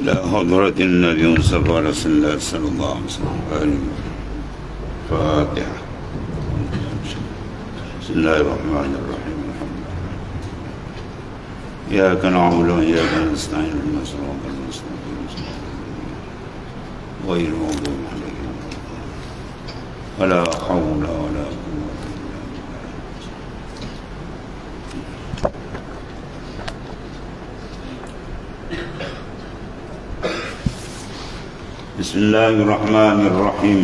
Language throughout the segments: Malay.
إلى حضرة النبي المصطفى رسول الله صلى الله عليه وسلم. فاتحة. بسم الله الرحمن الرحيم. الحمد لله إياك نعبد وإياك نستعين اهدنا الصراط المستقيم غير المغضوب عليهم ولا حول ولا قوة إلا بالله. بسم الله الرحمن الرحيم.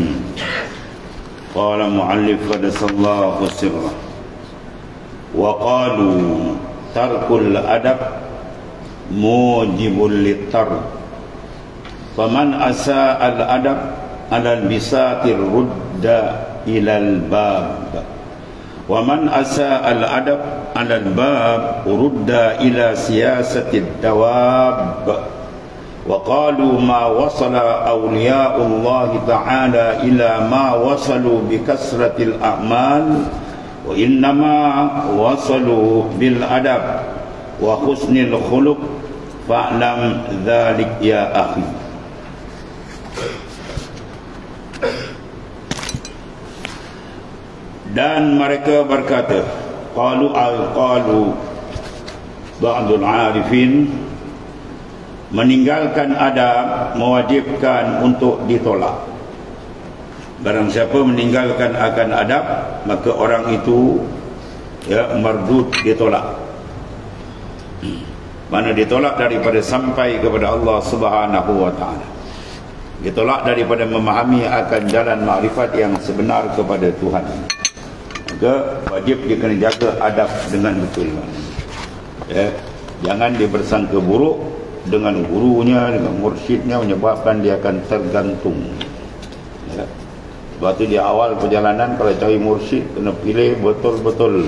قال مؤلف قدس الله سره وقالوا ترك الأدب موجب للترك فمن أساء الأدب على البساط رد إلى الباب ومن أساء الأدب على الباب رد إلى سياسة الدواب. وقالوا ما وصل أولياء الله تعالى إلى ما وصلوا بكثرة الأعمال وإنما وصلوا بالأدب وحسن الخلق فاعلم ذلك يا أخي. Dan mereka berkata, qalu ba'dul arifin, meninggalkan adab mewajibkan untuk ditolak. Barang siapa meninggalkan akan adab, maka orang itu mardud, ditolak. Mana ditolak daripada sampai kepada Allah Subhanahu wa taala. Ditolak daripada memahami akan jalan makrifat yang sebenar kepada Tuhan. Maka wajib dia kena jaga adab dengan betul. Jangan dia bersangka buruk dengan gurunya, dengan mursyidnya, menyebabkan dia akan tergantung. Sebab tu di awal perjalanan kalau cari mursyid kena pilih betul-betul,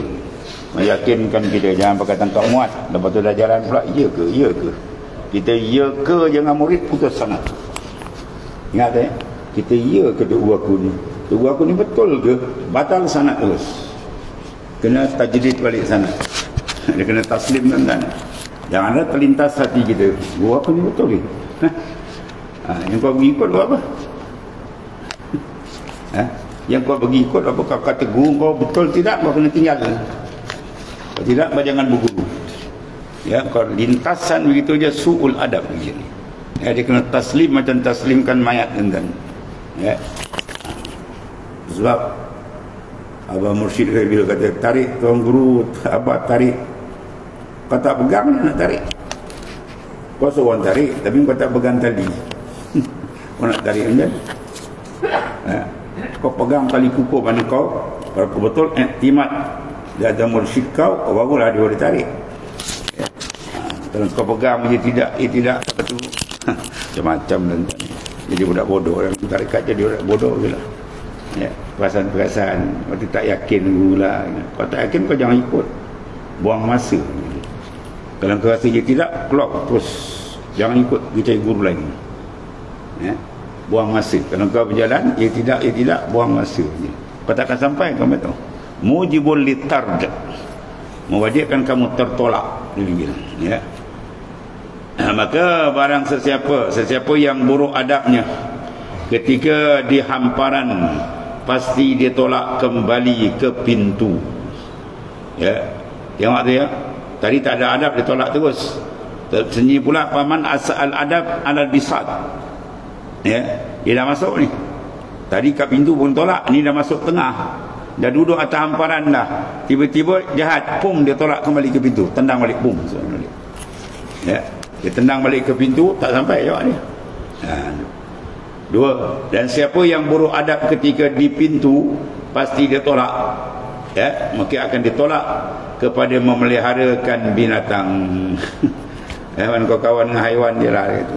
meyakinkan kita, jangan pakai tangkap muat. Lepas tu dah jalan pula, ya ke kita ya ke jangan murid putus sangat. Ingat kita ya ke dua aku ni betul ke, batal sangat terus, kena tajdid balik sana. Dia kena taslim kan. Jangan ada terlintas hati kita, gua apa ni betul ni? Yang kau pergi ikut apa? Yang kau pergi ikut apa? Kau kata guru kau betul tidak, kau kena tinggal. Kalau tidak, kau jangan berguru. Kau lintasan begitu je, su'ul adab begini. Dia kena taslim macam taslimkan mayat kan. Sebab Abah Mursyid bila kata tarik tuan guru, Abah tarik, kau tak pegang, nak tarik. Kau suruh orang tarik, tapi kau tak pegang tali. Kau nak tarik kan? Kau pegang tali kukuh mana kau, kalau kau betul iktimat dia ada mursyid kau, barulah dia boleh tarik. Kalau kau pegang dia tidak, betul. Macam-macam dan jadi budak bodoh. Orang tarekat jadi budak bodoh je lah. Perasaan-perasaan, kau tak yakin pula. Kau tak yakin, kau jangan ikut. Buang masa. Kalau kau rasa dia tidak, keluar terus. Jangan ikut, pergi cari guru lain. Buang masa. Kalau kau berjalan, ia tidak, buang masa. Kau takkan sampai, kau tahu. Mujibul litard, mewajibkan kamu tertolak. Maka barang sesiapa yang buruk adabnya ketika di hamparan, pasti dia tolak kembali ke pintu. Tengok tu tadi tak ada adab, dia tolak terus. Sendiri pula paman asal adab alal bisat. Dia dah masuk ni. Tadi kat pintu pun tolak, ni dah masuk tengah. Dah duduk atas hamparan dah. Tiba-tiba jahat, pum, dia tolak kembali ke pintu, tendang balik, pum. Dia tendang balik ke pintu, tak sampai jawab dia. Dua, dan siapa yang buruk adab ketika di pintu, pasti dia tolak, ya, maka akan ditolak kepada memeliharakan binatang. Haiwan kau kawan dengan haiwan dia lah itu.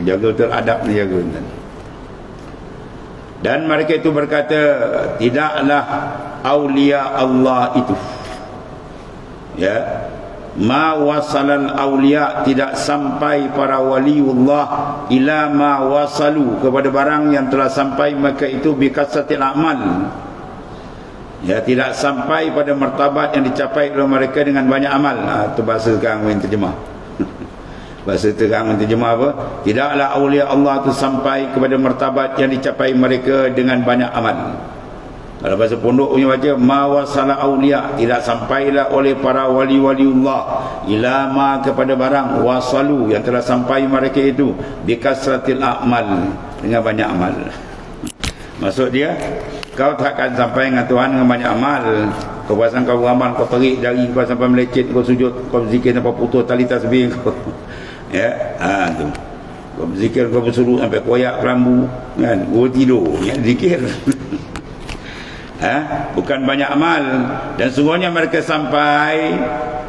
Jaga betul adab ni, jaga. Dan mereka itu berkata, tidaklah aulia Allah itu, ya, ma wasalal aulia, tidak sampai para waliullah ila ma wasalu, kepada barang yang telah sampai maka itu bikasatil amal, ya, tidak sampai pada martabat yang dicapai oleh mereka dengan banyak amal. Itu bahasa sekarang yang terjemah. Bahasa sekarang yang terjemah apa? Tidaklah aulia Allah itu sampai kepada martabat yang dicapai mereka dengan banyak amal. Kalau bahasa pondok punya baca, ma wasala aulia, tidak sampailah oleh para wali-waliullah ila ma, kepada barang wasalu, yang telah sampai mereka itu bikasratil a'mal, dengan banyak amal. Maksud dia, kau takkan sampai dengan Tuhan dengan banyak amal. Kau pasang kau beramal, kau tarik jari kau sampai melecet, kau sujud, kau berzikir sampai putus tali tasbih kau. Ya, tu. Kau berzikir, kau bersuruh sampai koyak kelambu, kan? Kau tidur, ya, zikir. Bukan banyak amal. Dan sungguhnya mereka sampai,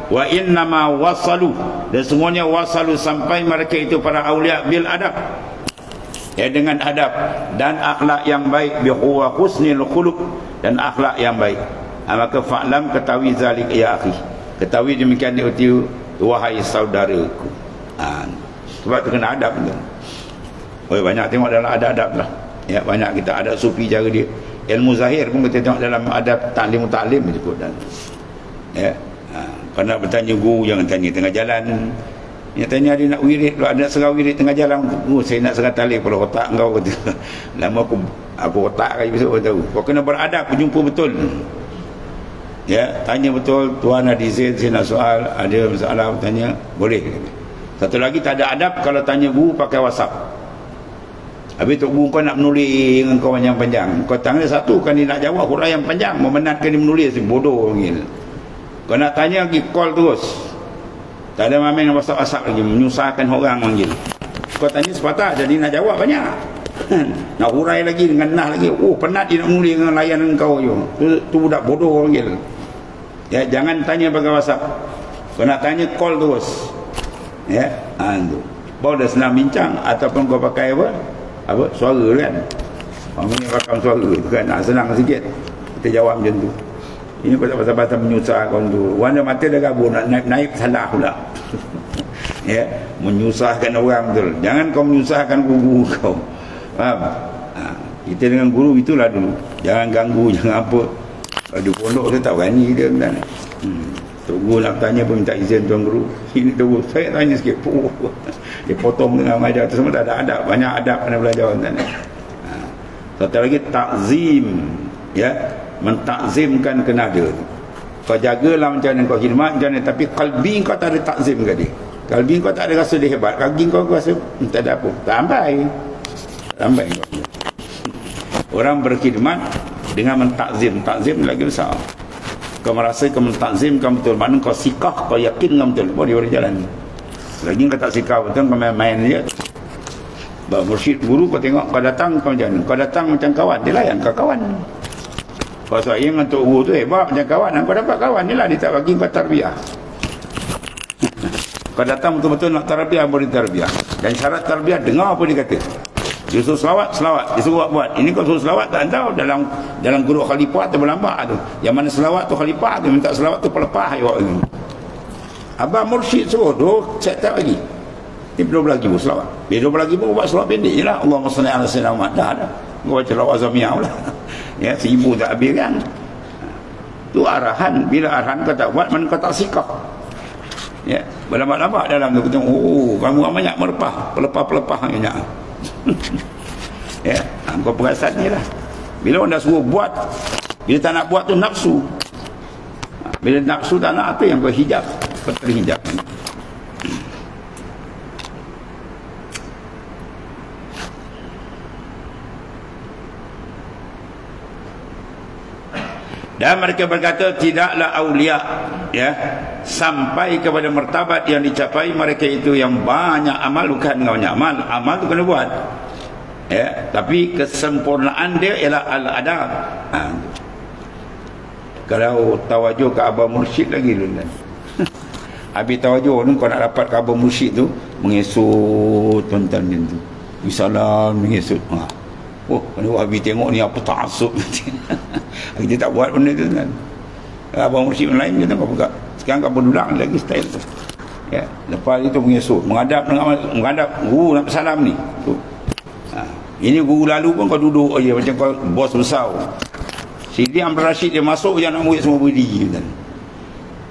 wa innama wasalu, dan sungguhnya wasalu, sampai mereka itu para awliya bil adab, ya, dengan adab dan akhlak yang baik, bi huwa husnil khuluq, dan akhlak yang baik. Maka fa'lam, ketahui zalik ya akhi, ketahui demikian itu wahai saudaraku. Sebab tu kena adab tu. Banyak tengok dalam adab-adab lah, ya, banyak kita adab sufi cara dia. Ilmu zahir pun kita tengok dalam adab taklim disebut dan, ya, kau nak bertanya guru, jangan tanya tengah jalan. Dia tanya dia nak wirid, kalau ada serah wirid tengah jalan, saya nak serah tali pada otak kau, kata. Lama aku otak kali besok, kau tahu. Kau kena beradab, jumpa betul, ya, tanya betul. Tuan ada izin, saya nak soal, ada masalah bertanya, boleh. Satu lagi, tak ada adab kalau tanya guru pakai WhatsApp. Habis tu guru kau nak menulis dengan kau yang panjang, kau tanya satu kan dia nak jawab huraian yang panjang, memenatkan dia menulis, bodoh panggil. Kau nak tanya lagi, call terus, tak ada main WhatsApp lagi, menyusahkan orang panggil. Kau tanya sepatah, jadi nak jawab banyak. Nak hurai lagi dengan nah lagi. Penat dia nak menulis dengan layanan kau je. Tu budak bodoh panggil. Ya, jangan tanya pakai WhatsApp. Kau nak tanya, call terus. Ya, tu. Baru dah senang bincang. Ataupun kau pakai apa? Suara kan. Orang ni rakam suara tu kan, nak senang sikit. Kita jawab macam tu. Ini kau tak pasal-pasal menyusahkan kau tu. Warna mata dah gabung, nak naik salah pula. Ya, menyusahkan orang betul. Jangan kau menyusahkan guru kau. Faham? Kita dengan guru itulah dulu. Jangan ganggu, jangan apa. Kalau di pondok tu tak berani dia kan. Tok guru nak tanya pun minta izin tuan guru. Ini tu saya tanya sikit. Dia potong dengan majar tu semua, tak ada adab. Banyak adab kena belajar kan. Satu lagi takzim, ya, mentakzimkan kena ada. Kau jagalah macam mana, kau khidmat macam mana, tapi kalbi kau tak ada takzim ke dia. Kalbi kau tak ada rasa dia hebat. Kalbi kau rasa tak ada apa. Sampai kau. Orang berkhidmat dengan mentakzim. Takzim lagi besar. Kau merasa kau mentakzimkan betul, mana kau sikah, kau yakinkan betul, baru dia boleh jalan. Lagi kau tak sikah betul, kau main-main je. Bapak mursyid guru, kau tengok, kau datang kau macam mana? Kau datang macam kawan, dia layan kau kawan. Kau saya dengan tok guru tu hebat macam kawan, kau dapat kawan ni lah, dia tak bagi kau tarbiyah. Kau datang betul-betul nak tarbiyah, boleh tarbiyah. Dan syarat tarbiyah, dengar apa dia kata. Dia suruh selawat, dia suruh buat. Ini kau suruh selawat, tak tahu dalam guru khalifah tu berlambak tu. Yang mana selawat tu khalifah tu, minta selawat tu pelepah awak ni. Abang mursyid suruh tu, set tak lagi. Ini 12,000 selawat. Dia 12,000 buat selawat pendek je lah. Allahumma salli ala sayyidina Muhammad. Dah. Kau baca lawat Azamiyah pula. Ya, 1,000 tak habis kan. Tu arahan. Bila arahan kau tak buat, mana kau tak sikap. Ya, berlambak-lambak dalam tu. Kamu banyak merepah. Pelepah-pelepah banyak. Ya, kau perasan ni lah. Bila orang dah suruh buat, bila tak nak buat tu nafsu. Bila nafsu tak nak, apa yang kau hijab, kau terhijab. Dan mereka berkata tidaklah aulia ya sampai kepada martabat yang dicapai mereka itu yang banyak amal. Bukan banyak amal, amal tu kena buat ya, tapi kesempurnaan dia ialah al-adab. Kalau tawajuh ke Abah Mursyid lagi dulu kan. Habis tawajuh tu kau nak dapat ke Abah Mursyid tu mengesut tuan-tuan tu. Bisalam mengesut. Oh, kalau habis tengok ni apa ta'assub. Kita tak buat benda tu kan. Abang Mursyid lain kita kau buka. Sekarang kau berdulang lagi style tu. Ya, lepas itu mengesut, menghadap guru nak salam ni. Tu. Ini guru lalu pun kau duduk aja macam kau bos besar. Sidi Abdul Rashid dia masuk je anak murid semua berdiri kan.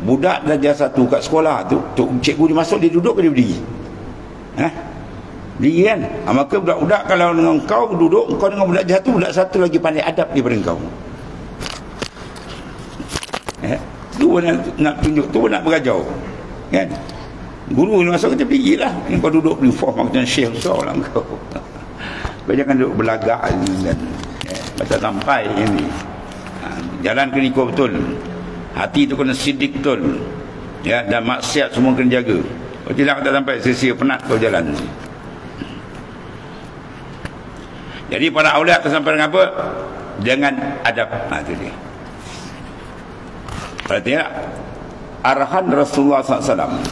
Budak darjah 1 kat sekolah tu, cikgu dia masuk dia duduk ke dia berdiri? Berdiri kan? Maka budak-budak kalau dengan kau duduk, kau dengan budak satu lagi pandai adab daripada kau. Tu nak tunjuk, tu nak bergajau kan? Guru ni masuk kita berdiri lah. Kau duduk di form macam syekh besar lah kau. Kau jangan duduk berlagak kan? Macam sampai ini. Jalan kena ikut betul. Hati tu kena sidik betul. Ya, dan maksiat semua kena jaga. Kalau tidak tak sampai sia-sia penat kau jalan. Jadi para aulia tersampai dengan apa? Dengan adab. Itu dia. Perhatikan arahan Rasulullah SAW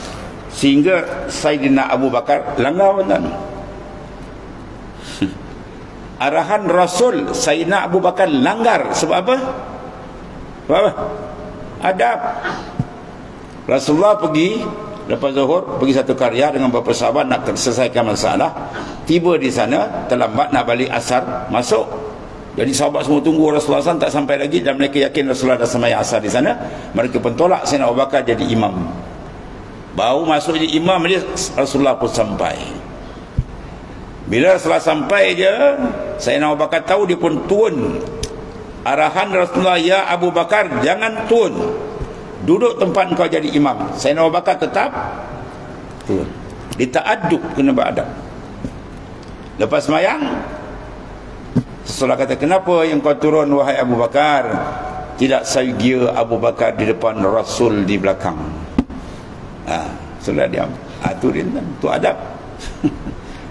sehingga Sayyidina Abu Bakar langgar benar. Arahan Rasul Sayyidina Abu Bakar langgar sebab apa? Sebab apa? Adab. Rasulullah pergi lepas zuhur, pergi satu karya dengan beberapa sahabat nak selesaikan masalah. Tiba di sana terlambat nak balik asar masuk. Jadi sahabat semua tunggu Rasulullah SAW tak sampai lagi dan mereka yakin Rasulullah dah sembahyang asar di sana. Mereka pun tolak Sayyidina Abu Bakar jadi imam. Baru masuk jadi imam dia Rasulullah pun sampai. Bila Rasulullah sampai je, Sayyidina Abu Bakar tahu dia pun turun. Arahan Rasulullah, ya Abu Bakar jangan turun. Duduk tempat kau jadi imam. Sayyidina Abu Bakar tetap turun. Dia ta'adub kena beradab. Lepas sembahyang Rasulullah kata, kenapa yang kau turun wahai Abu Bakar? Tidak saya Abu Bakar di depan, Rasul di belakang. Rasulullah diam. Itu dia tu adab.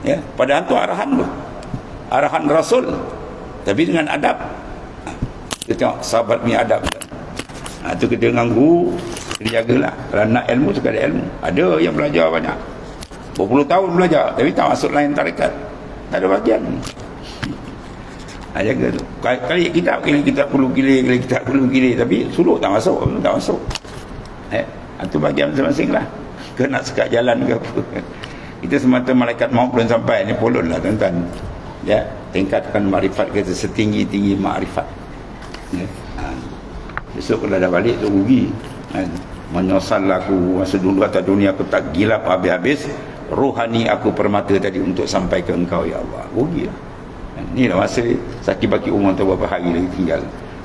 Ya, padahal tu arahan tu. Arahan Rasul. Tapi dengan adab. Kita tengok sahabat punya adab. Itu kita dengan guru kita jagalah. Kalau nak ilmu tu ada ilmu. Ada yang belajar banyak. Berpuluh tahun belajar tapi tak masuk lain tarekat. Tak ada bagian. Jaga tu. Kali kita perlu gila tapi suluk tak masuk. Itu bagian masing-masing lah. Ke nak sekat jalan ke apa. Kita semata malaikat maut belum sampai. Ini polon lah tuan-tuan. Ya, tingkatkan makrifat kita setinggi-tinggi makrifat. Ya. Besok kalau dah balik tu rugi. Menyesal aku masa dulu atas dunia aku tak gilap habis-habis. Rohani aku permata tadi untuk sampai ke engkau ya Allah. Rugi lah. Inilah masa sakit baki umur tu beberapa hari lagi tinggal.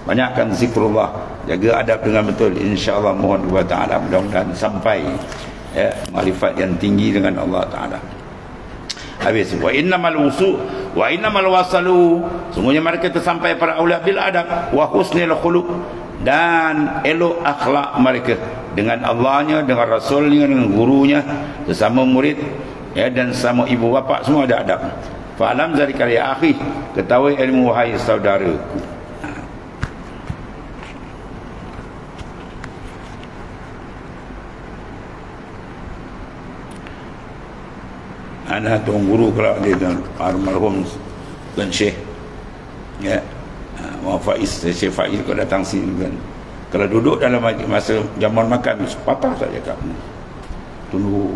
Banyakkan zikrullah, jaga adab dengan betul, insya-Allah. Mohon kepada Taala mudah-mudahan sampai ya makrifat yang tinggi dengan Allah Taala. Habis wa innamal wusu wa innamal wasalu, sungguhnya mereka tersampai para aulia bil adab wa husnil khuluq, dan elok akhlak mereka dengan Allahnya, dengan Rasulnya, dengan gurunya, sesama murid ya, dan sama ibu bapa semua ada adab. Fa'alam zalika ya akhi, ketahui ilmu wahai saudaraku. Ada tuan guru kalau dia almarhum dan Syekh ya, Faiz, Syekh Faiz kalau datang sini kan, kalau duduk dalam masa jamuan makan patah tak cakap, tunggu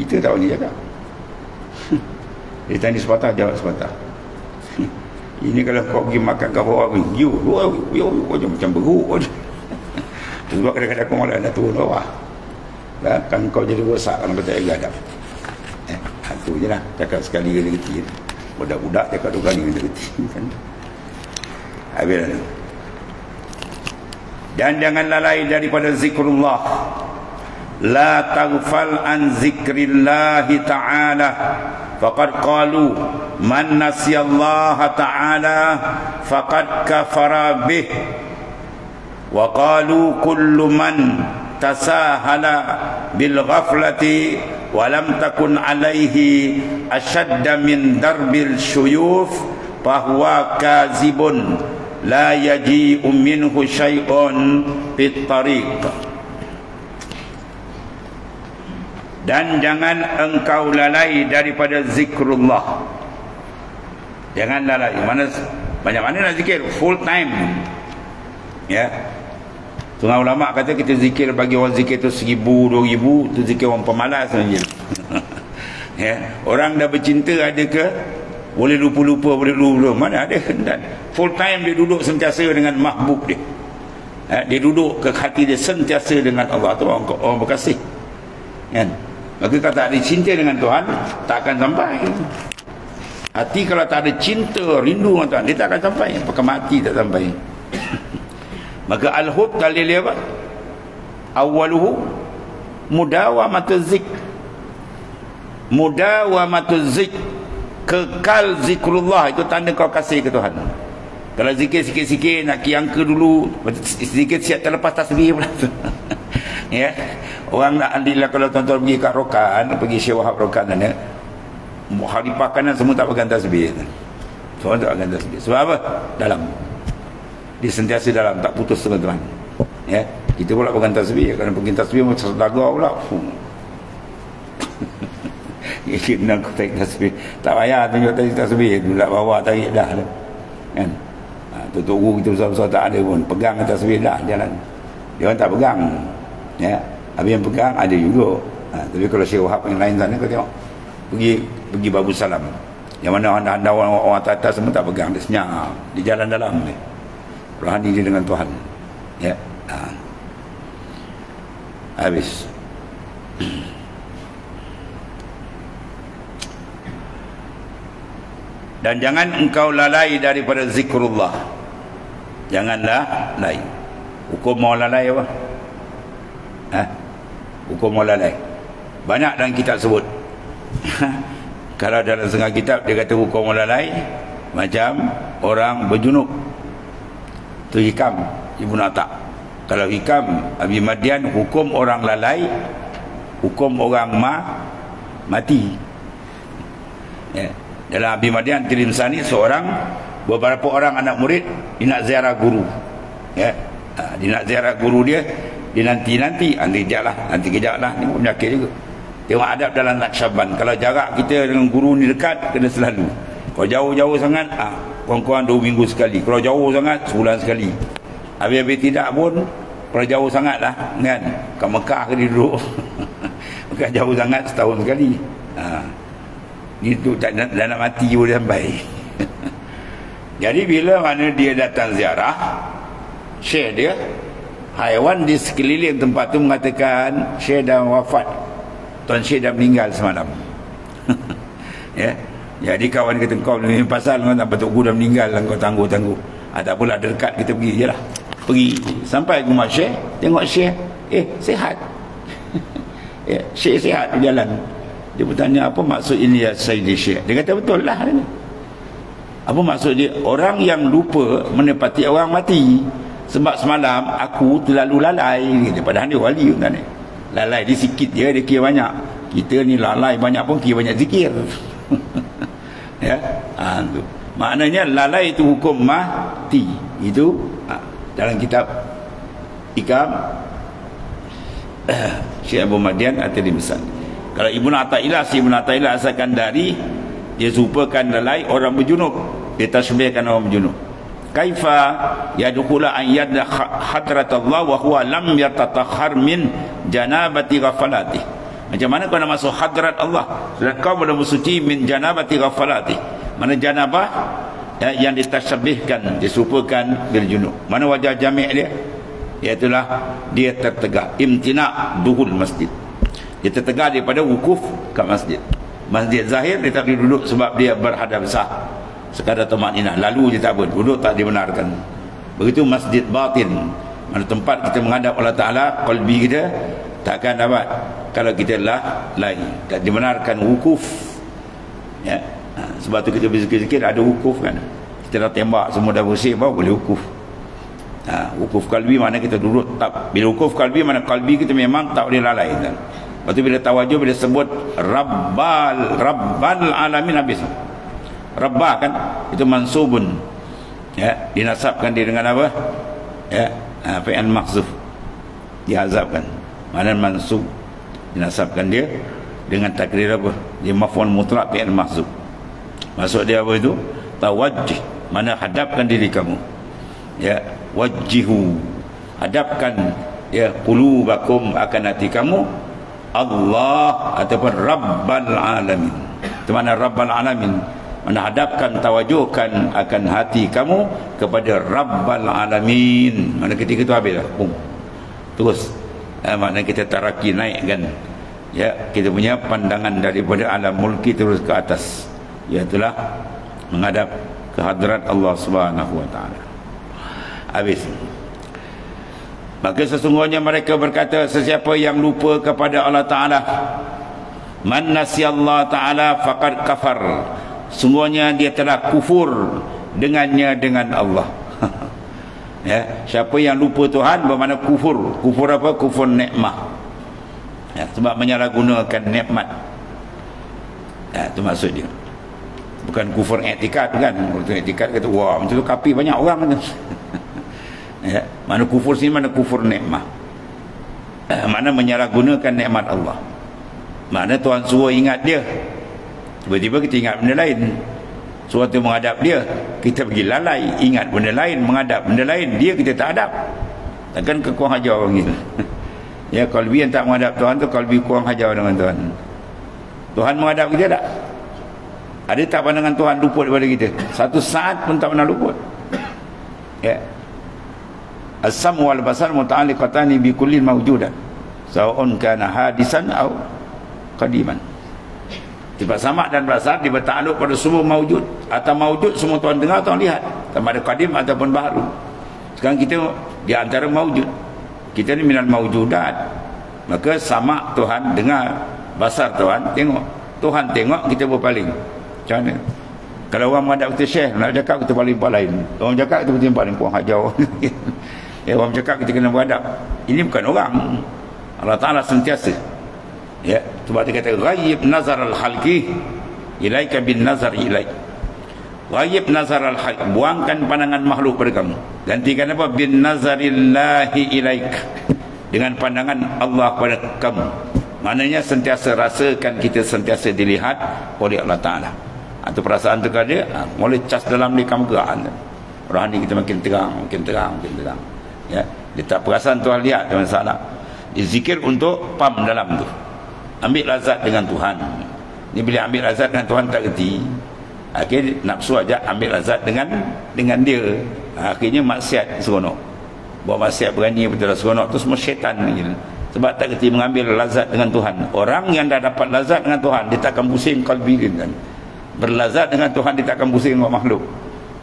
kita tahu ni cakap. Dia tanya sepatah, jawab sepatah. Ini kalau kau pergi makan kat bawah, you macam beruk. Sebab kadang-kadang kau malah nak turun bawah. Kan kau jadi rosak kalau kau tak jaga adab. Itu je lah. Cakap sekali kali kecil. Budak-budak cakap 2 kali kali kecil. Habis lah. Dan jangan lalai daripada zikrullah. La taghfal an zikrillahi ta'ala. Faqad qalu man nasiyallaha ta'ala faqad kafara bih. wa qalu kullu man tasahala bil ghaflati wa lam takun alaihi ashadda min darbil syuyuf fahuwa kazibun la yaji'u minhu syai'un fit tariq. Dan jangan engkau lalai daripada zikrullah. Jangan lalai. Banyak mana nak zikir? Full time. Ya. Setengah ulama kata kita zikir, bagi orang zikir tu 1000, 2000, tu zikir orang pemalas saja. Ya. Orang dah bercinta ada ke? Boleh lupa-lupa, boleh lupa. Mana ada? Full time dia duduk sentiasa dengan mahbub dia. Ya. Dia duduk ke hati dia sentiasa dengan Allah. Tu orang berkasih. Kan? Maka kalau tak ada cinta dengan Tuhan, tak akan sampai. Hati kalau tak ada cinta, rindu dengan Tuhan, dia tak akan sampai. Pakai mati tak sampai. Maka al-hub dalil dia apa? Awaluhu mudawamatuz zik. Mudawamatuz zik, kekal zikrullah, itu tanda kau kasih ke Tuhan. Kalau zikir sikit-sikit nak kiangka dulu, zikir siap terlepas tasbih pula. Ya. Orang nak alhamdulillah, kalau tuan-tuan pergi kat Rokan, pergi Syekh Wahab Rokan sana, khalifah kanan semua tak pegang tasbih. Semua tak pegang tasbih. Sebab apa? Dalam. Dia sentiasa dalam, tak putus teman-teman. Ya. Kita pula pegang tasbih. Kalau pegang tasbih macam daga pula. Kita nak tarik tasbih. Tak payah tunjuk tarik tasbih. Duduk bawah tarik dah. Kan? Tutup guru kita besar-besar tak ada pun. Pegang tasbih dah jalan. Dia orang tak pegang. Ya. Habis yang pegang ada juga. Tapi kalau Syekh Wahab yang lain sana, kau tengok pergi Babu Salam, yang mana anda orang atas semua tak pegang, dia senyap di jalan dalam ni, rohani dia dengan Tuhan. Ya. Habis. Dan jangan engkau lalai daripada zikrullah. Janganlah lalai. Hukum mau lalai apa? Hukum mau lalai banyak dalam kitab sebut. Kalau dalam setengah kitab dia kata hukum mau lalai macam orang berjunub. Tu Hikam Ibnu Atta. Kalau Hikam Abi Madian, hukum orang lalai, hukum orang mati. Ya. Dalam Abi Madian Tirimsani, beberapa orang anak murid dia nak ziarah guru. Ya. Dia nak ziarah guru dia nanti kejap lah, ni penyakit juga. Tengok adab dalam Naqsyaband. Kalau jarak kita dengan guru ni dekat, kena selalu. Kalau jauh-jauh sangat, kurang-kurang 2 minggu sekali. Kalau jauh sangat, sebulan sekali. Habis-habis tidak pun, kalau jauh sangat lah, kan? Kat Mekah ke dia duduk. Mekah jauh sangat, setahun sekali. Ni tu dah nak mati pun dia sampai. Jadi bila mana dia datang ziarah, Syekh dia, haiwan di sekeliling tempat tu mengatakan Syekh dah wafat, Tuan Syekh dah meninggal semalam. Ya. Jadi kawan kata, kau ni pasal kau tak betul guru dah meninggal, kau tangguh-tangguh. Tak pula dekat, kita pergi je lah. Pergi sampai ke rumah Syekh, tengok Syekh sihat. Ya, Syekh sihat di jalan. Dia bertanya, apa maksud ini ya Sayyidi Syekh? Dia kata betul lah ini. Apa maksud dia? Orang yang lupa menepati orang mati. Sebab semalam aku terlalu lalai. Padahal dia wali kan? Lalai dia sikit je, dia kira banyak. Kita ni lalai banyak pun kira banyak zikir. Ya, tu. Maknanya lalai itu hukum mati. Itu dalam kitab Hikam Syekh Abu Madian At-Tirmidzi. Kalau Ibnu Athaillah asalkan dari, dia serupakan lalai orang berjunub, dia tasbihkan orang berjunub. Kaifa yadkhula an yadda hadratullah wa huwa lam yatatahhar min janabati ghafalati. Macam mana kau nak masuk hadrat Allah sedangkan kau belum bersuci min janabati ghafalati? Mana janabah yang ditasbihkan, diserupakan bil junub. Mana wajah jami' dia? Iaitulah dia tertegak imtina' duhul masjid. Dia tertegak daripada wukuf kat masjid. Masjid zahir dia tak boleh duduk sebab dia berhadap sah, sekadar tumakninah, lalu dia tak boleh duduk, tak dibenarkan. Begitu masjid batin, mana tempat kita menghadap Allah Ta'ala, qalbi kita takkan dapat kalau kita lain, tak dibenarkan wukuf. Ya. Sebab tu kita berzikir-zikir ada wukuf kan. Kita dah tembak semua dah bersih, baru boleh wukuf. Wukuf qalbi mana kita duduk tak, bila wukuf qalbi mana qalbi kita memang tak boleh lalai kan. Lepas tu bila tawajuh, bila sebut rabbal alamin, habis rabbah kan itu mansubun, ya, dinasabkan dia dengan apa, ya, fi'il mahzuf, dihazabkan, mana mansub, dinasabkan dia dengan takdir apa, dia maf'ul mutlak fi'il mahzuf. Maksud dia apa itu? Tawajjuh, mana hadapkan diri kamu, ya, wajjihu, hadapkan, ya, qulubakum, akan hati kamu, Allah ataupun Rabbal Alamin. Itu mana Rabbal Alamin, mana hadapkan, tawajuhkan akan hati kamu kepada Rabbal Alamin. Mana ketika itu habis lah, terus maknanya kita taraki, naik kan, ya, kita punya pandangan daripada alam mulki terus ke atas, iaitulah menghadap ke hadrat Allah Subhanahu wa taala. Habis. Maka sesungguhnya mereka berkata, sesiapa yang lupa kepada Allah Taala, man nasiyallahu taala faqad kafar, sungguhnya dia telah kufur dengannya, dengan Allah. Ya, siapa yang lupa Tuhan bermakna kufur. Kufur apa? Kufur nikmat. Ya, sebab menyalahgunakan nikmat. Ya, itu maksud dia. Bukan kufur i'tikad kan. Kalau i'tikad kata wah macam tu kafir banyak orang kan. Ya, mana kufur sini, mana kufur nikmat. Mana menyalahgunakan nikmat Allah. Mana Tuhan suruh ingat dia, tiba-tiba kita ingat benda lain. Suatu menghadap dia, kita pergi lalai, ingat benda lain, menghadap benda lain, dia kita tak hadap. Takkan ke kurang hajar orang ini. Ya, kalbi yang tak menghadap Tuhan tu kalbi kurang hajar dengan Tuhan. Tuhan menghadap kita tak? Ada tak pandangan Tuhan luput daripada kita? Satu saat pun tak pernah luput. Ya. As-sam wal basar muta'alliqatani bi kullin mawjudan, sawa'un kana hadisan aw qadiman. Sifat samak dan basar dia bertakluk pada semua maujud, atau maujud semua tuan dengar, tuan lihat, sama ada qadim ataupun baru. Sekarang kita di antara maujud, kita ni minal maujudat. Maka samak Tuhan dengar, basar Tuhan tengok. Tuhan tengok, kita berpaling. Macam mana? Kalau orang menghadap kita syekh, nak cakap kita paling lain. Orang cakap kita paling puang hajau. Ya, orang cakap kita kena berhadap. Ini bukan orang. Allah Ta'ala sentiasa, ya, sebab dia kata ghaib nazar al-khalqi ilaika bin nazar ilaik. Ghaib nazar al-khalqi, buangkan pandangan makhluk pada kamu, gantikan apa? Bin nazarillahi ilaik, dengan pandangan Allah pada kamu. Maknanya sentiasa rasakan, kita sentiasa dilihat oleh Allah Ta'ala. Atau perasaan tu kan dia mulai cas dalam ni kamu gerak. Rohani kita makin terang, makin terang, makin terang. Ya, dia tak perasan Tuhan lihat, tak masalah. Dia zikir untuk pam dalam tu, ambil lazat dengan Tuhan. Ni bila ambil lazat dengan Tuhan tak kerti, akhirnya nafsu aja ambil lazat dengan dia. Akhirnya maksiat seronok, buat maksiat berani betul seronok tu semua syaitan gitu. Sebab tak kerti mengambil lazat dengan Tuhan. Orang yang dah dapat lazat dengan Tuhan, dia takkan pusing kalbi dia kan. Berlazat dengan Tuhan, dia takkan pusing dengan makhluk.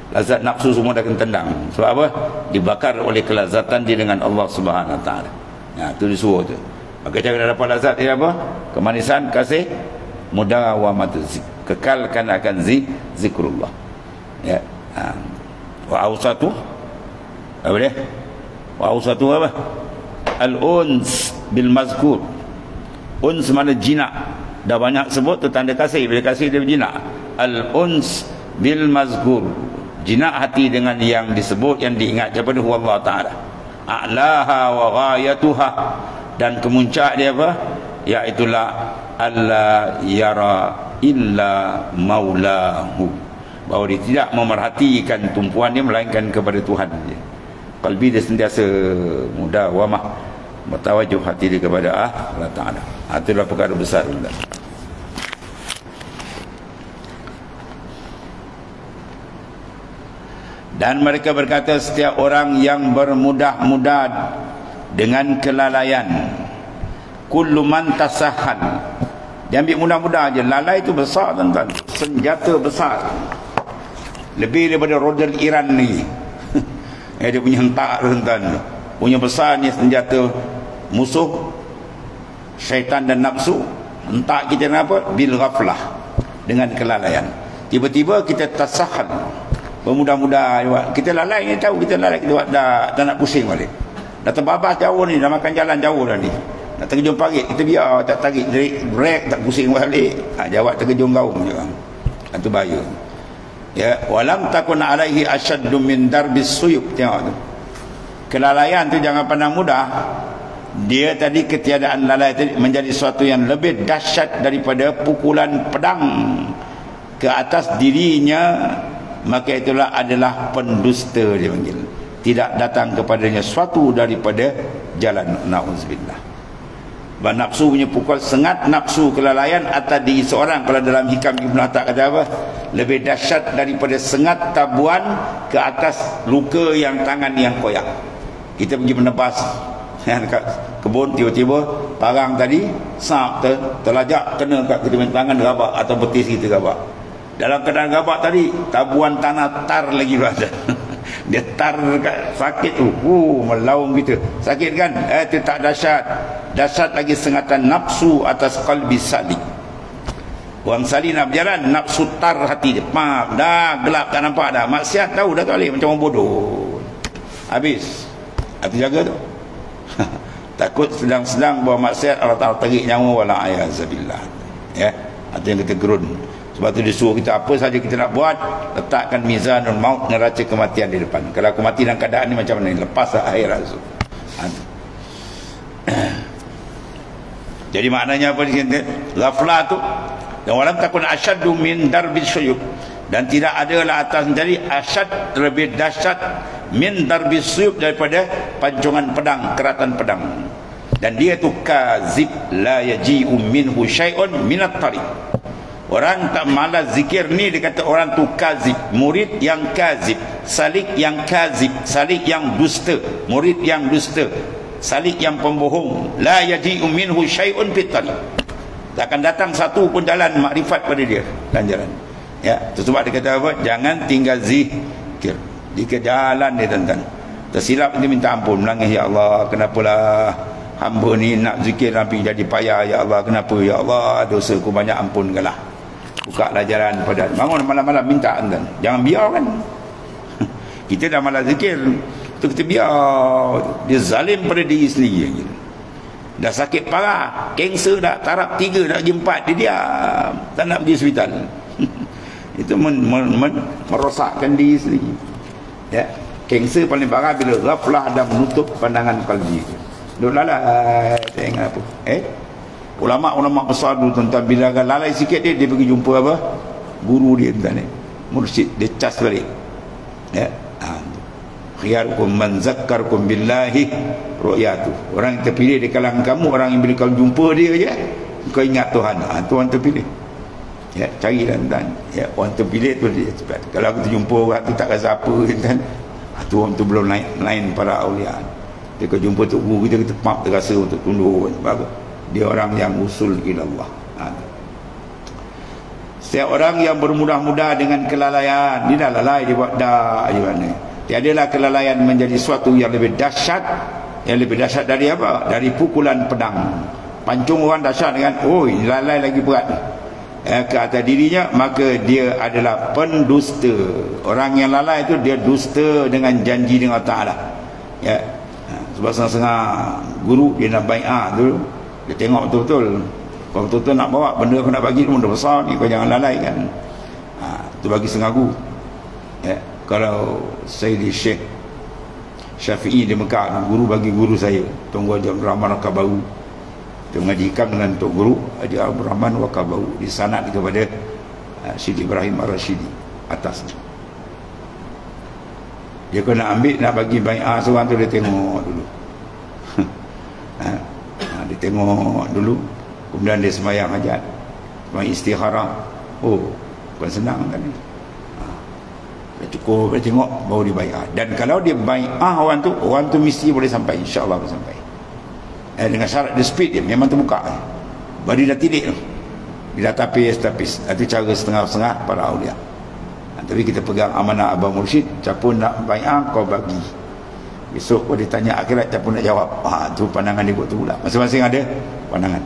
Lazat nafsu semua dah kena tendang. Sebab apa? Dibakar oleh kelazatan dia dengan Allah Subhanahu Wa Taala. Ya, tu disuruh tu. Maka cara nak dapat lazat dia apa? Kemanisan, kasih, mudawamatu zik, kekalkan akan zikrullah. Ya. Wa awsatu apa dia? Wa awsatu apa? Al-uns bil mazkur. Uns mana jinak. Dah banyak sebut tu tanda kasih. Bila kasih dia jinak. Al-uns bil mazkur, jinak hati dengan yang disebut, yang diingat. Daripada Allah Ta'ala. A'laha wa ghayatuha, dan kemuncak dia apa? Iaitulah alla yara illa maulahu, bahawa dia tidak memerhatikan tumpuan dia melainkan kepada Tuhan dia. Qalbi dia sentiasa mudawamah, bertawajuh hati dia kepada Allah Ta'ala. Itulah perkara besar. Dan mereka berkata, setiap orang yang bermudah-mudah dengan kelalaian, kullu man tasahhal, dia ambil mudah-mudah aja. Lalai itu besar tuan-tuan, senjata besar, lebih daripada rodel Iran ni. Dia punya hentak tuan-tuan, punya besar ni senjata musuh syaitan dan nafsu. Hentak kita dengan apa? Bil ghaflah, dengan kelalaian. Tiba-tiba kita tasahhal, bermudah-mudah kita lalai ni, tahu kita lalai, kita buat dah nak pusing balik, dah terbabas jauh ni, dah makan jalan jauh dah ni, nak terkejung parit kita biar tak tarik brek, tak pusing balik, jawab terkejung gaung je kan. Itu bahaya. Ya, walam takun alaihi asyaddu min darbis suyub. Tengok tu, kelalaian tu jangan pandang mudah. Dia tadi, ketiadaan lalai tadi menjadi sesuatu yang lebih dahsyat daripada pukulan pedang ke atas dirinya, maka itulah adalah pendusta, dia panggil. Tidak datang kepadanya suatu daripada jalan. Na'udzubillah. Nafsu punya pukul, sengat nafsu kelalaian atas diri seorang. Kalau dalam Hikam Ibn Atak kata apa? Lebih dahsyat daripada sengat tabuan ke atas luka yang tangan yang koyak. Kita pergi menebas dekat kebun, tiba-tiba parang tadi sap terlajak kena kat kita punya tangan gabak atau betis kita gabak. Dalam keadaan gabak tadi, tabuan tanah tar lagi berada. Dia tar dekat sakit tu, melaung gitu. Sakit kan? Itu tak dahsyat. Dahsyat lagi sengatan nafsu atas qalbi salik. Orang salih nak berjalan, nafsu tar hati dia. Dah gelap, tak nampak dah. Maksiat tahu dah tak boleh, macam orang bodoh. Habis. Hati jaga tu. Takut sedang-sedang buat maksiat, Allah Ta'ala tarik nyawa, wala ayazabillah. Ya, itu yang kita gerun. Sebab tu dia suruh kita apa saja kita nak buat, letakkan mizanul maut, neraca kematian di depan. Kalau aku mati dalam keadaan ni macam mana, lepas akhirat tu. Jadi maknanya apa di sini? Ghaflah tu, dan walam takun asyaddu min darbil syuyub, dan tidak adalah atas menjadi asyad, lebih dahsyat min darbil syuyub, daripada pancongan pedang, keratan pedang. Dan dia tu kazib, la yaji'u minhu syai'un minat tariq. Orang tak malas zikir ni, dia kata orang tu kazib, murid yang kazib, salik yang kazib, salik yang dusta, murid yang dusta, salik yang pembohong. La yaji'u minhu syai'un fit tariq. Tak akan datang satu pun jalan makrifat pada dia dan jalan. Ya, itu sebab dia kata apa? Jangan tinggal zikir. Di ke jalan dia tuan-tuan. Tersilap dia minta ampun, menangis, ya Allah, kenapalah hamba ni nak zikir tapi jadi payah, ya Allah, kenapa ya Allah, dosaku banyak, ampunkanlah. Bukalah jalan pada bangun malam-malam minta tuan. Jangan biarkan. Kita dah malas zikir, tu kita biar. Dia zalim pada diri sendiri. Dah sakit parah, kanser dah taraf 3 nak pergi 4, dia diam, tak nak pergi hospital. Itu merosakkan diri sendiri. Ya, kanser paling parah bila ghaflah dan menutup pandangan kalbi. Duk lalai, tengok apa? Ulama-ulama besar dulu tuan-tuan, bila lalai sikit dia pergi jumpa apa? Guru dia tuan-tuan, mursyid, dia cas balik. Ya, khiyarukum man zakkarkum billahi ru'yatu. Orang yang terpilih di kalangan kamu, orang yang bila kau jumpa dia je, kau ingat Tuhan. Tuhan terpilih. Ya, cari tuan-tuan. Ya, orang terpilih tu dia cepat. Kalau kita jumpa orang tu tak rasa apa kan, tu orang tu belum lain para awliya. Dia kau jumpa tu guru kita terasa untuk tunduk. Sebab dia orang yang usul ila Allah. Setiap orang yang bermudah-mudah dengan kelalaian, dia dah lalai, dia buat dah je mana. Tiadalah kelalaian menjadi suatu yang lebih dahsyat. Yang lebih dahsyat dari apa? Dari pukulan pedang. Pancung orang dahsyat dengan, lalai lagi berat ke atas dirinya, maka dia adalah pendusta. Orang yang lalai itu dia dusta dengan janji dengan Allah Ta'ala. Ya. Sebab setengah guru dia nak bai'ah tu, dia tengok betul-betul, kalau betul-betul nak bawa benda aku nak bagi tu benda besar ni, kau jangan lalai kan. Tu bagi setengah guru. Ya. Kalau Sayyidi Syekh Syafi'i di Mekah, guru bagi guru saya, Tunggu Haji Abdul Rahman Wakabahu, dia mengaji hikam dengan Tok Guru Haji Abdul Rahman Wakabahu, disanad kepada Syekh Ibrahim Ar-Rashidi atas. Dia kena ambil nak bagi bai'ah seorang tu, dia tengok dulu. Dia tengok dulu, kemudian dia sembahyang hajat, sembahyang istikharah. Bukan senang kan ni. Dia cukup, dia tengok, baru dia bai'ah. Dan kalau dia bai'ah orang tu mesti boleh sampai, insya-Allah boleh sampai. Dengan syarat dia speed dia, memang terbuka. Baru dia dah tidik tu. Dia dah tapis. Itu cara setengah-setengah para awliya. Tapi kita pegang amanah Abang Mursyid, siapa nak bai'ah kau bagi. Besok kau ditanya akhirat, siapa nak jawab. Tu pandangan dia buat tu pula. Masing-masing ada pandangan.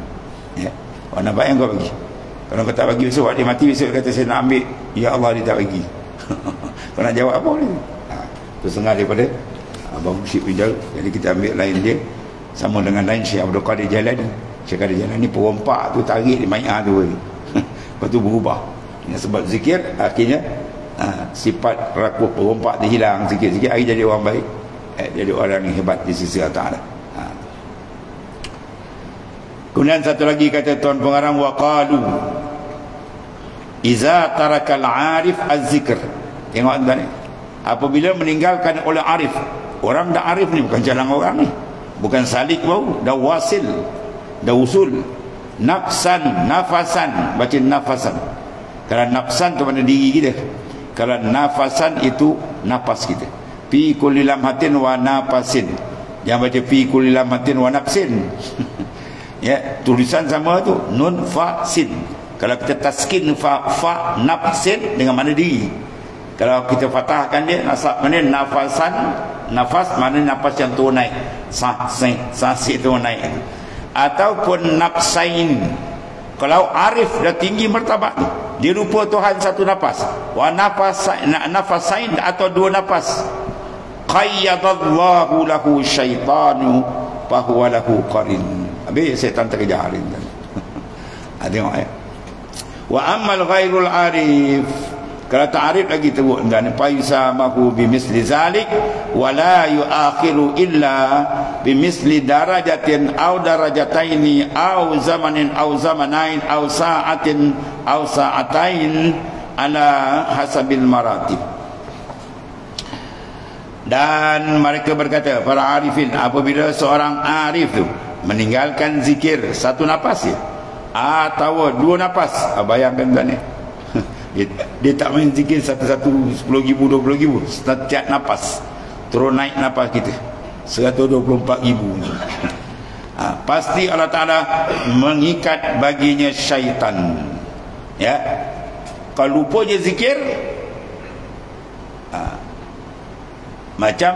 Ya. Kau nak bai'ah kau bagi. Kalau kau tak bagi besok dia mati, besok dia kata saya nak ambil, ya Allah dia tak bagi. Kau nak jawab apa ni? Setengah daripada Abang Syed Wijal. Jadi kita ambil lain dia sama dengan lain Syekh Abdul Qadir Jalani. Syekh Qadir Jalani perompak tu tarik di mai'ah tu. Lepas tu berubah. Sebab zikir akhirnya sifat rakuh perompak tu hilang sikit-sikit, akhirnya jadi orang baik, jadi orang yang hebat di sisi Allah Ta'ala. Kemudian satu lagi kata Tuan Pengarang, waqalu iza tarakal arif az-zikr. Tengok tuan ni, apabila meninggalkan oleh arif. Orang dah arif ni bukan jalan orang ni, bukan salik bau, dah wasil, dah usul. Nafsan, nafasan, baca nafasan. Kalau nafsan tu mana diri kita, kalau nafasan itu nafas kita. Fi kulli lamhatin wa nafasin, jangan baca fi kulli lamhatin wa nafsin. Ya, tulisan sama tu, nun fa sin. Kalau kita taskin fa nafsin dengan mana diri. Kalau kita fatahkan dia, nasab mana nafasan, nafas mana nafas yang turun naik, sah si turun naik. Ataupun nafsain. Kalau arif dah tinggi martabat tu, dia rupa Tuhan satu nafas. Wa nafasain atau dua nafas. Qayyadallahu lahu syaitanu fahuwa lahu qarin. Habis syaitan terkejar hari ni. Tengok wa ammal ghairul arif, kalau tak arif lagi teruk, dan paisa mahu bimisli zalik wa la yuakhiru illa bimisli darajatin aw darajataini aw zamanin aw zamanain aw sa'atin aw sa'atain ala hasabil maratib. Dan mereka berkata, para arifin, apabila seorang arif tu meninggalkan zikir satu nafas ya, atau dua nafas, bayangkan tuan ni, dia tak main zikir satu-satu 10,000, 20,000, setiap nafas terus naik nafas kita 124,000. Pasti Allah Ta'ala mengikat baginya syaitan. Ya, kalau lupa je zikir, macam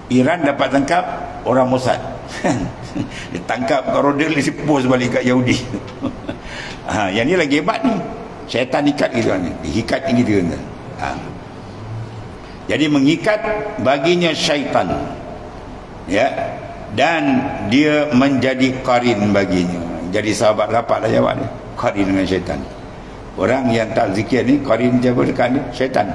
Iran dapat tangkap orang Mossad. Dia tangkap kat rodel, dia post balik kat Yahudi. Yang ni lagi hebat ni, syaitan ikat gitu kan, diikat gitu kan. Jadi mengikat baginya syaitan, ya, dan dia menjadi qarin baginya. Jadi sahabat rapatlah jawab ni, qarin dengan syaitan. Orang yang tak zikir ni qarin dia dekat ni syaitan.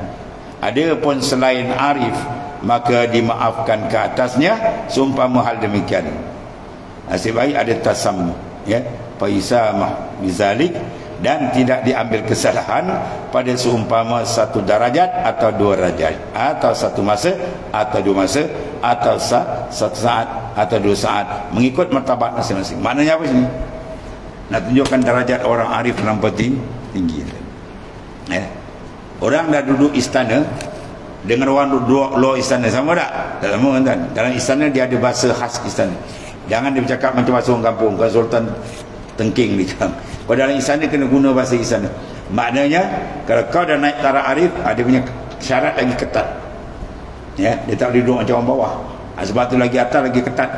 Ada pun selain arif, maka dimaafkan ke atasnya seumpama hal demikian. Nasib baik ada tasammuh, ya, faisamah bizalik, dan tidak diambil kesalahan pada seumpama satu darajat atau dua darajat, atau satu masa atau dua masa, atau satu saat atau dua saat, mengikut martabat masing-masing. Maknanya apa sini? Nak tunjukkan darajat orang arif terlampau tinggi. Ya. Orang dah duduk istana dengan orang duduk luar istana sama tak? Tak sama kan? Dalam istana dia ada bahasa khas istana. Jangan dia bercakap macam bahasa orang kampung, kan Sultan Tengking dia cakap. Kalau dalam istana kena guna bahasa istana. Maknanya kalau kau dah naik taraf arif, ada punya syarat lagi ketat. Ya, dia tak boleh duduk macam orang bawah. Sebab tu lagi atas lagi ketat.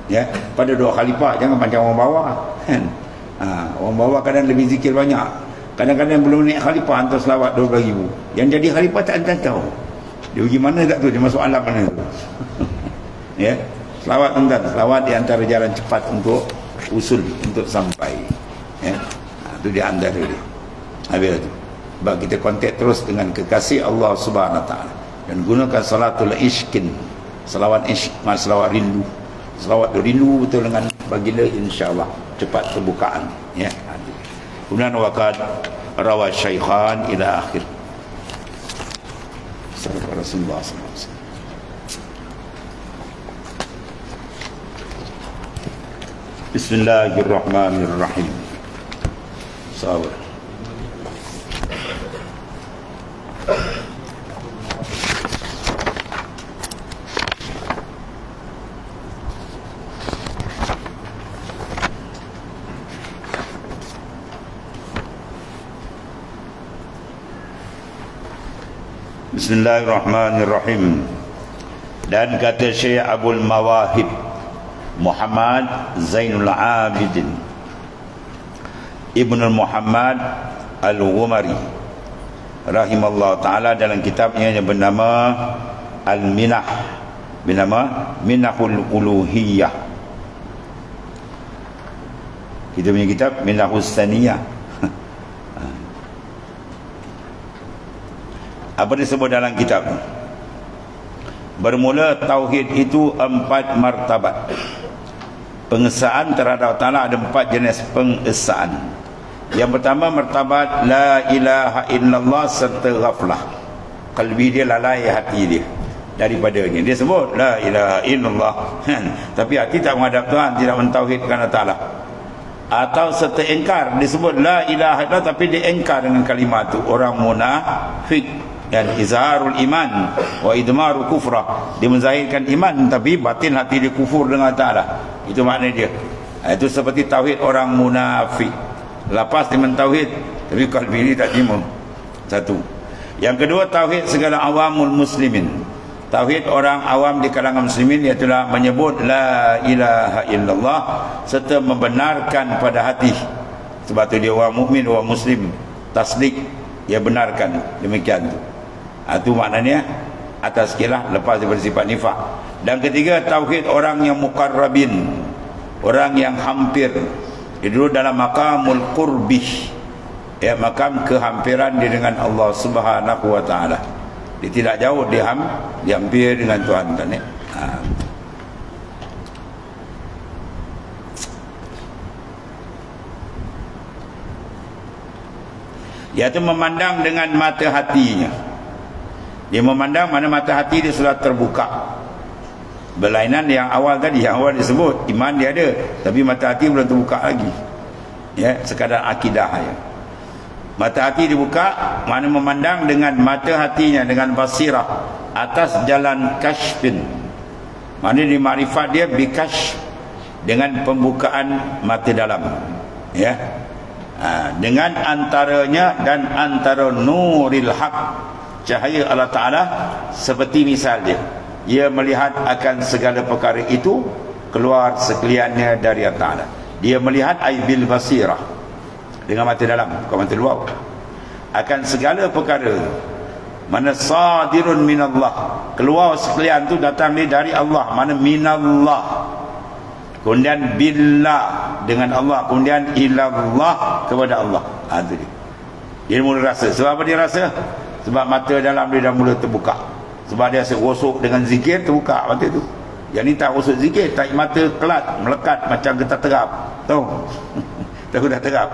Ya, pada dua khalifah jangan macam orang bawah. Kan? Orang bawah kadang lebih zikir banyak. Kadang-kadang belum naik khalifah hantar selawat 12,000. Yang jadi khalifah tak tahu. Dia pergi mana tak tahu, dia masuk alam mana tu. Ya, selawat tuan, selawat di antara jalan cepat untuk usul, untuk sampai. Ya, itu di antara dia. Habis tu. Sebab kita kontak terus dengan kekasih Allah Subhanahu Wa Taala, dan gunakan salatul ishkin, selawat ishq, selawat rindu. Selawat rindu betul dengan baginda, insya-Allah cepat terbukaan. Ya. Kemudian waqad rawat syaikhan ila akhir. Sallallahu Rasulullah sallallahu alaihi wasallam. Bismillahirrahmanirrahim. Sabar. Bismillahirrahmanirrahim. Dan kata Syekh Abul Mawahib Muhammad Zainul Abidin Ibn Muhammad Al-Ghumari rahimahullah taala dalam kitabnya yang bernama Al-Minah, bernama Minahul Uluhiyah. Kita punya kitab Minahus Saniyah. Apa disebut dalam kitab? Bermula tauhid itu 4 martabat. Pengesaan terhadap Ta'ala ada 4 jenis pengesaan. Yang pertama martabat la ilaha illallah serta ghaflah. Qalbi dia lalai, hati dia daripadanya. Dia sebut la ilaha illallah, tapi hati tak menghadap Tuhan, tidak mentauhidkan Allah Ta'ala. Atau serta engkar, disebut la ilaha illallah tapi dia engkar dengan kalimat itu. Orang munafik dan izharul iman wa idmaru kufrah, dia menzahirkan iman tapi batin hati dia kufur dengan Allah Ta'ala. Itu makna dia. Itu seperti tauhid orang munafik, lepas dia mentauhid tapi kalbi ini tak terima. Satu. Yang kedua tauhid segala awamul muslimin, tauhid orang awam di kalangan muslimin, iaitu menyebut la ilaha illallah serta membenarkan pada hati. Sebab tu dia orang mukmin, orang muslim, tasdik, dia benarkan demikian tu. Itu maknanya atas kilah lepas daripada sifat nifak. Dan ketiga tauhid orang yang muqarrabin, orang yang hampir. Dia dulu dalam maqamul qurbih, ya, makam kehampiran dia dengan Allah Subhanahu wa taala. Dia tidak jauh, dia hampir dengan Tuhan kan, ya? Iaitu memandang dengan mata hatinya. Dia memandang mana mata hati dia sudah terbuka. Berlainan yang awal tadi, yang awal disebut iman dia ada tapi mata hati belum terbuka lagi, ya, sekadar akidah ya. Mata hati dibuka, mana memandang dengan mata hatinya, dengan basirah atas jalan kashfin. Mana di makrifat dia bikashf, dengan pembukaan mata dalam, ya. Dengan antaranya dan antara nuril haq, cahaya Allah Ta'ala, seperti misal dia melihat akan segala perkara itu keluar sekaliannya dari Allah Ta'ala. Dia melihat aibil basirah, dengan mata dalam, bukan mata luar, akan segala perkara mana sadirun minallah, keluar sekalian tu datang dari Allah, mana minallah, kemudian billah dengan Allah, kemudian ilallah kepada Allah. Itu dia mula rasa. Sebab apa dia rasa? Sebab mata dalam dia dah mula terbuka. Sebab dia rosok dengan zikir, terbuka mata tu. Yang ni tak rosok zikir, tak mata kelat, melekat macam getah terap. Tahu? Tahu dah terap.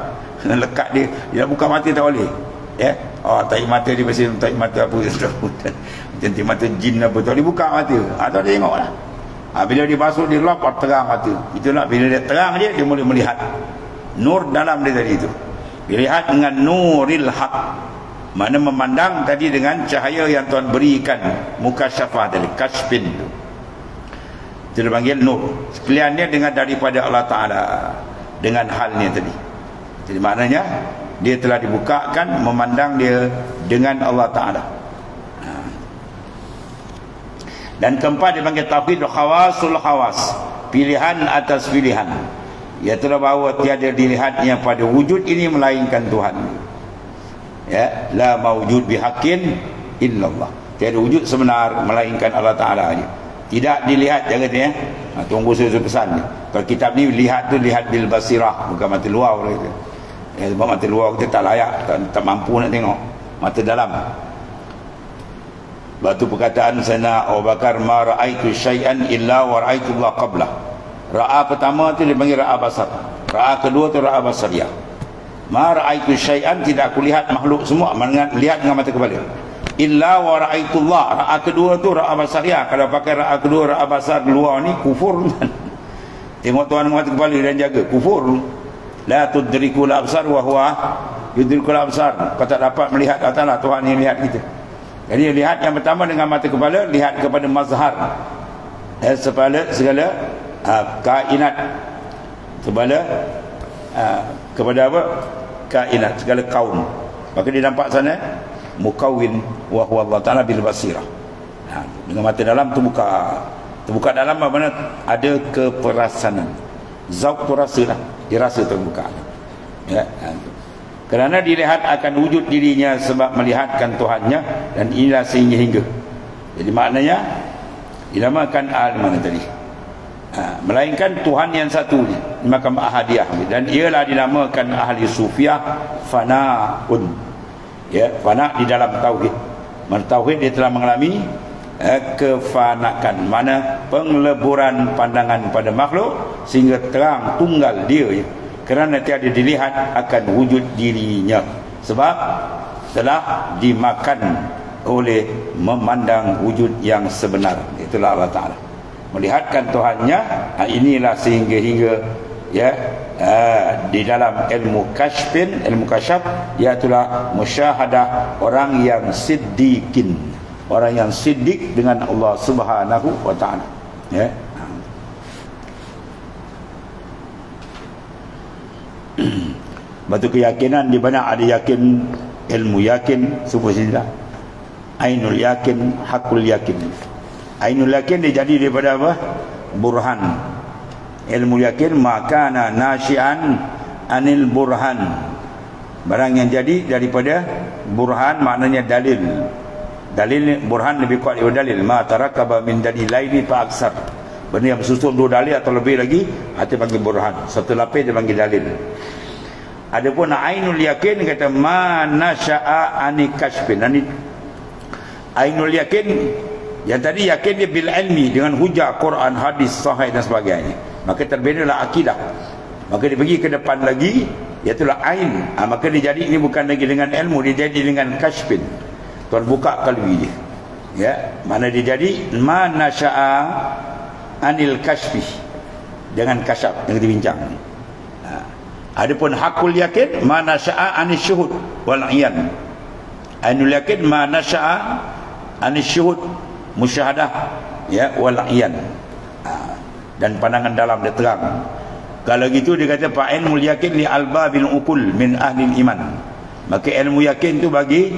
Lekat dia buka mata tak boleh. Ya? Oh, tak mata dia mesti tak mata apa macam mata jin apa tu, dia buka mata. Atau dia tengoklah. Bila dia basuh dia lap terang mata. Itulah bila dia terang dia mula melihat. Nur dalam dia tadi itu. Dilihat dengan nuril haq. Mana memandang tadi dengan cahaya yang Tuhan berikan, mukasyafah tadi, kashfin tu. Itu dipanggil nur. Sekaliannya dengan daripada Allah Ta'ala, dengan halnya tadi. Jadi maknanya dia telah dibukakan, memandang dia dengan Allah Ta'ala. Dan keempat dipanggil tauhid khawasul khawas, pilihan atas pilihan. Iaitulah bahawa tiada dilihatnya pada wujud ini melainkan Tuhan. Ya, la mawjud bihaqqin illallah. Tiada wujud sebenar melainkan Allah Ta'ala aja. Tidak dilihat, jangan ya. Tunggu saya pesan. Kalau kitab ni lihat tu lihat bil basirah, bukan mata luar gitu. Ya, sebab mata luar kita tak layak, tak mampu nak tengok. Mata dalam. Batu perkataan Sayyidina Abu Bakar, ma ra'aitu syai'an illa wa ra'aitu Allah qablah. Ra'a pertama tu dipanggil ra'a basar. Ra'a kedua tu ra'a basariyah. Ma ra'aitu syai'an, tidak aku lihat makhluk semua, lihat dengan mata kepala. Illa wa ra'aitullah, ra'a kedua tu ra'a basariyah. Kalau pakai ra'a kedua, ra'a basar luar ni kufur. Tengok Tuhan dengan mata kepala dan jaga, kufur. La tudrikul absar wa huwa yudrikul absar. Kau tak dapat melihat Allah, Tuhan yang lihat kita. Jadi lihat yang pertama dengan mata kepala, lihat kepada mazhar, segala kainat, kepada apa? Kainat, segala kaum. Maka dia nampak sana mukawin wa huwa Allah Ta'ala bil basirah. Dengan mata dalam terbuka dalam mana ada keperasanan. Zauq tu rasa lah, dia rasa terbuka. Ya, Kerana dilihat akan wujud dirinya sebab melihatkan Tuhannya, dan inilah sehingga. Jadi maknanya dinamakan mana tadi? Melainkan Tuhan yang satu ni, makam ahadiyah, dan ialah dinamakan ahli sufiah fanaun. Ya, fana di dalam tauhid. Tauhid dia telah mengalami kefanakan, mana pengleburan pandangan pada makhluk sehingga terang tunggal dia, kerana tiada dilihat akan wujud dirinya sebab telah dimakan oleh memandang wujud yang sebenar. Itulah Allah Ta'ala melihatkan Tuhannya. Inilah sehingga ya di dalam ilmu kasyfin, ilmu kasyaf, iaitulah musyahadah orang yang siddiqin, orang yang siddiq dengan Allah Subhanahu wa Ta'ala, ya. Batu keyakinan di mana ada yakin, ilmu yakin, subhanallah, ainul yakin, hakul yakin. Ainul yakin dia jadi daripada apa? Burhan. Ilmu yakin makana nasyian anil burhan, barang yang jadi daripada burhan, maknanya dalil. Dalil, burhan lebih kuat daripada dalil. Ma tarakaba min dalilaini fa aksar. Benda yang bersusun dua dalil atau lebih lagi, itu panggil burhan. Satu lapis dia panggil dalil. Adapun ainul yakin kata ma nasya'a ani kasyfin. Ainul yakin yang tadi yakin dia bil ilmi, dengan hujah Quran, hadis, sahih dan sebagainya. Maka terbedalah akidah. Maka dia pergi ke depan lagi, iaitulah ain. Maka dia jadi ini bukan lagi dengan ilmu, dia jadi dengan kasyfin. Tuan buka kalbi dia. Ya, mana dia jadi ma nasya'a anil kasyfi, dengan kasyaf yang kita bincang. Adapun hakul yakin ma nasya'a anis syuhud wal iyan. Ainul yakin ma nasya'a anis syuhud, musyahadah, ya, wal iyan, dan pandangan dalam dia terang. Kalau gitu dia kata fa ilmul yakin li albabil uqul min ahli iman. Maka ilmu yakin tu bagi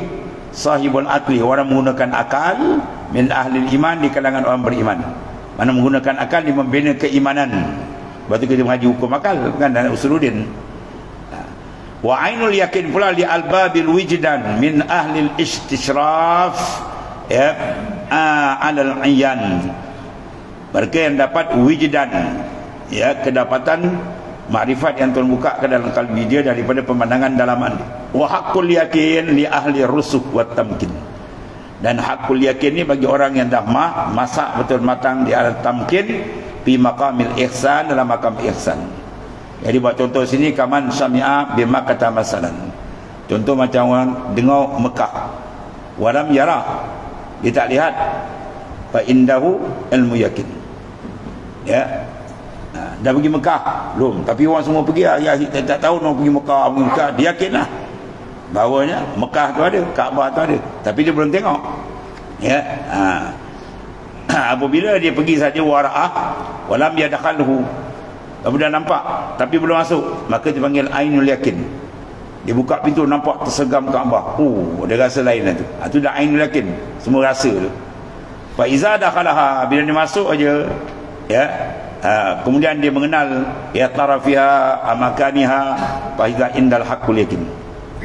sahibul akli, orang menggunakan akal, min ahli iman, di kalangan orang beriman. Mana menggunakan akal dia membina keimanan. Lepas tu kita mengaji hukum akal kan, dan usuluddin. Wa ainul yakin pula li albabil wijdan min ahli istishraf, ya, alal iyan. Mereka yang dapat wijdan, ya, kedapatan makrifat yang Tuhan buka ke dalam kalbi dia daripada pemandangan dalaman. Wa haqqul yakin li ahli rusuh wa tamkin. Dan hakul yakin ni bagi orang yang dah masak betul matang di alam tamkin, fi maqamil ihsan, dalam makam ihsan. Jadi buat contoh sini, kaman sami'a bima kata masalan. Contoh macam orang dengar Mekah, walam yara, dia tak lihat, fa indahu ilmu yakin. Ya, dah pergi Mekah belum, tapi orang semua pergi, ya, tak tahu nak pergi Mekah, dia yakinlah bahawanya Mekah tu ada, Kaabah tu ada, tapi dia belum tengok. Ya, apabila dia pergi saja, wara'ah walam yadkhalhu, dah nampak tapi belum masuk, maka dipanggil ainul yakin. Dia buka pintu nampak tersegam Kaabah, dia rasa lain lah tu. Itu dah ainul yakin, semua rasa tu. Fa iza dakhalaha, bila dia masuk aja, ya, kemudian dia mengenal, ya, tarafiha amakaniha, fa iza indal haqqul yakin.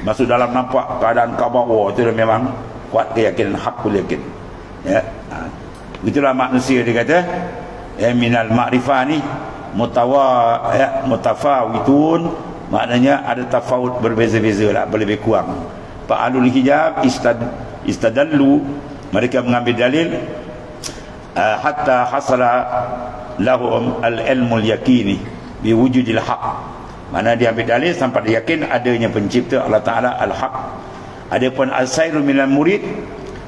Masuk dalam nampak keadaan Kaabah, itu dah memang kuat keyakinan haqqul yakin. Ya, itulah manusia dia kata, ya, minal ma'rifah ni mutafawitun, maknanya ada tafawut, berbeza-beza lah, lebih kurang. Fa'alul hijab istadallu, mereka mengambil dalil hatta hasala lahum al-ilmul yakini biwujudil haq. Mana dia ambil dalil sampai dia yakin adanya pencipta Allah Ta'ala al-haq. Adapun al-sayru minal murid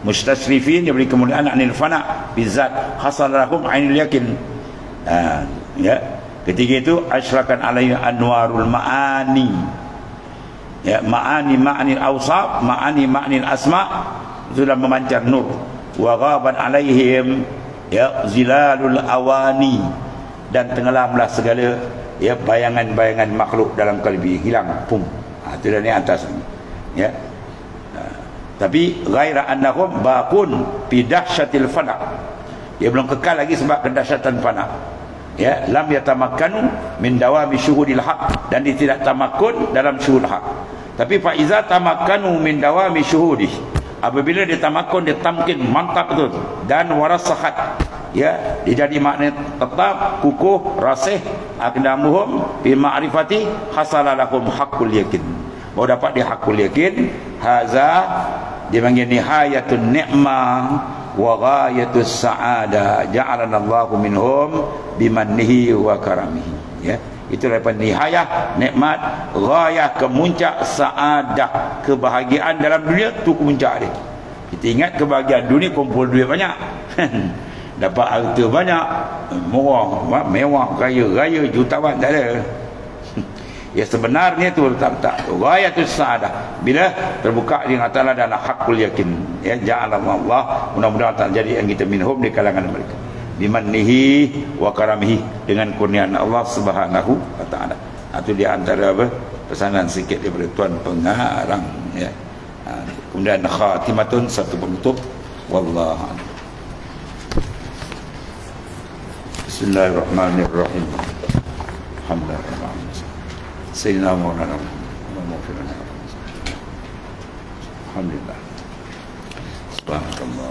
mustasrifin, dia beri kemuliaan anil fana bizat hasala lahum ainul yakin. Ya, ketika itu asyrakan alaihi anwarul ma'ani, ya, ma'anil awsaf, ma'anil asma, sudah memancar nur. Wa ghaban alaihim, ya, zilalul awani, dan tenggelamlah segala, ya, bayangan-bayangan makhluk dalam kalbi, hilang, pum. Itu dah ni atas ni, ya. Tapi ghaira annahum baqun fi dahsyatil fana, dia belum kekal lagi sebab kedahsyatan fana. Ya, lam yatamakkanu min dawami syuhudil haq, dan dia tidak tamakun dalam syuhud haq. Tapi fa iza tamakkanu min dawami syuhudi, apabila dia tamakun, dia tamkin, mantap betul, dan warasahat, ya, dia jadi makna tetap, kukuh, rasih, aqdamuhum bi ma'rifati hasala lahum haqqul yakin, baru dapat dia haqqul yakin. Haza dia panggil nihayatun ni'mah wa ghayatus sa'ada, ja'alana Allahu minhum bimannihi wa karamihi, ya. Itu daripada nihayah nikmat, ghayah kemuncak saadah, kebahagiaan dalam dunia tu kemuncak dia. Kita ingat kebahagiaan dunia kumpul duit banyak dapat harta banyak, mewah, raya jutawan, tak ada. Ya, sebenarnya tu tak ghayatus saadah bila terbuka dengan Allah dan hakul yakin, ya, ja'alana Allah, mudah-mudahan tak jadi yang kita minhum di kalangan mereka, bimannihi wa karamihi, dengan kurniaan Allah Subhanahu wa taala. Itu di antara pesanan sikit daripada tuan pengarang, ya. Kemudian khatimatun, satu penutup, wallahu a'lam. Bismillahirrahmanirrahim. Alhamdulillah. Sayyidina Maulana Muhammad. Alhamdulillah. Subhanallah.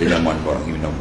Ilaman barang minum.